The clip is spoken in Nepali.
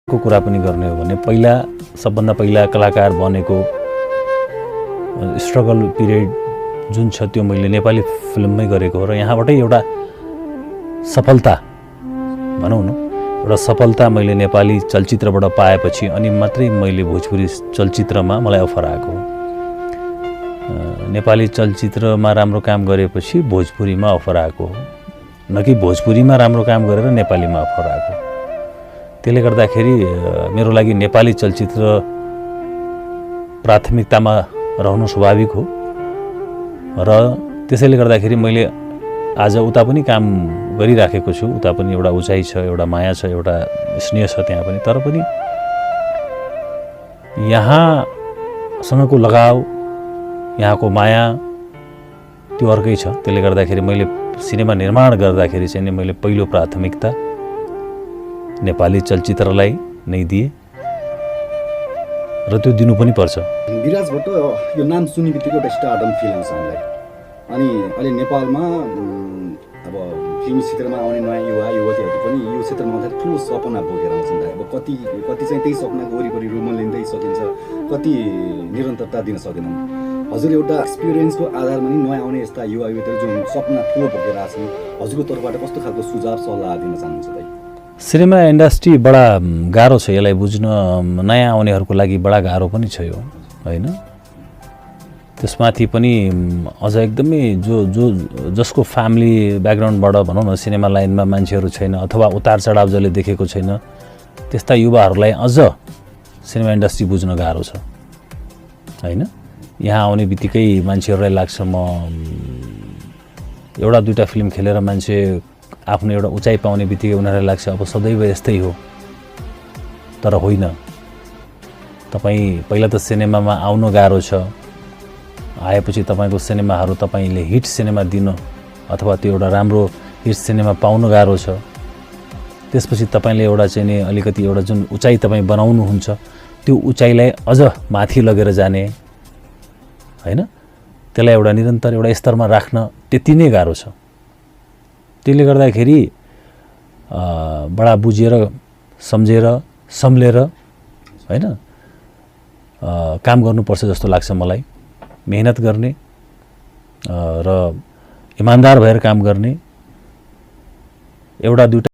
को कुरा पनि गर्ने हो भने पहिला सबभन्दा पहिला कलाकार बनेको स्ट्रगल पिरियड जुन छ त्यो मैले नेपाली फिल्ममै गरेको हो र यहाँबाटै एउटा सफलता भनौँ न एउटा सफलता मैले नेपाली चलचित्रबाट पाएपछि अनि मात्रै मैले भोजपुरी चलचित्रमा मलाई अफर आएको हो। नेपाली चलचित्रमा राम्रो काम गरेपछि भोजपुरीमा अफर आएको हो, न कि भोजपुरीमा राम्रो काम गरेर नेपालीमा अफर आएको। त्यसले गर्दाखेरि मेरो लागि नेपाली चलचित्र प्राथमिकतामा रहनु स्वाभाविक हो र त्यसैले गर्दाखेरि मैले आज उता पनि काम गरिराखेको छु। उता पनि एउटा उचाइ छ, एउटा माया छ, एउटा स्नेह छ त्यहाँ पनि। तर पनि यहाँसँगको लगाव, यहाँको माया त्यो अर्कै छ। त्यसले गर्दाखेरि मैले सिनेमा निर्माण गर्दाखेरि चाहिँ नि मैले पहिलो प्राथमिकता नेपाली चलचित्रलाई नै दिए र त्यो दिनु पनि पर्छ। विराज भट्ट यो नाम सुन्ने बित्तिकै एउटा स्टारडम फिल हुन्छ हामीलाई। अनि अहिले नेपालमा अब फिल्म क्षेत्रमा आउने नयाँ युवा युवतीहरू पनि यो क्षेत्रमा आउँदा ठुलो सपना बोकेर आउँछन्। अब कति चाहिँ त्यही सपनाको वरिपरि रुमल लिँदै सकिन्छ, कति निरन्तरता दिन सक्दैनन्। हजुर एउटा एक्सपिरियन्सको आधारमा नि नयाँ आउने यस्ता युवा युवतीहरू जुन सपना ठुलो बोकेर आछन्, हजुरको तर्फबाट कस्तो खालको सुझाव सल्लाह दिन चाहनुहुन्छ त? सिनेमा इन्डस्ट्री बडा गाह्रो छ, यसलाई बुझ्न नयाँ आउनेहरूको लागि बडा गाह्रो पनि छ यो, होइन? त्यसमाथि पनि अझ एकदमै जसको फ्यामिली ब्याकग्राउन्डबाट भनौँ न सिनेमा लाइनमा मान्छेहरू छैन अथवा उतार चढाव जसले देखेको छैन त्यस्ता युवाहरूलाई अझ सिनेमा इन्डस्ट्री बुझ्न गाह्रो छ, होइन? यहाँ आउने बित्तिकै मान्छेहरूलाई लाग्छ म एउटा दुईवटा फिल्म खेलेर मान्छे आफ्नो एउटा उचाइ पाउने बित्तिकै उनीहरूलाई लाग्छ अब सदैव यस्तै हो। तर होइन, तपाईँ पहिला त सिनेमामा आउनु गाह्रो छ, आएपछि तपाईँको सिनेमाहरू तपाईँले हिट सिनेमा दिन अथवा त्यो एउटा राम्रो हिट सिनेमा पाउनु गाह्रो छ। त्यसपछि तपाईँले एउटा चाहिँ नि अलिकति एउटा जुन उचाइ तपाईँ बनाउनुहुन्छ त्यो उचाइलाई अझ माथि लगेर जाने, होइन? त्यसलाई एउटा निरन्तर एउटा स्तरमा राख्न त्यति नै गाह्रो छ। त्यसले गर्दाखेरि बडा बुझेर सम्झेर सम्लेर, होइन, काम गर्नुपर्छ जस्तो लाग्छ मलाई। मेहनत गर्ने र इमान्दार भएर काम गर्ने, एउटा दुईवटा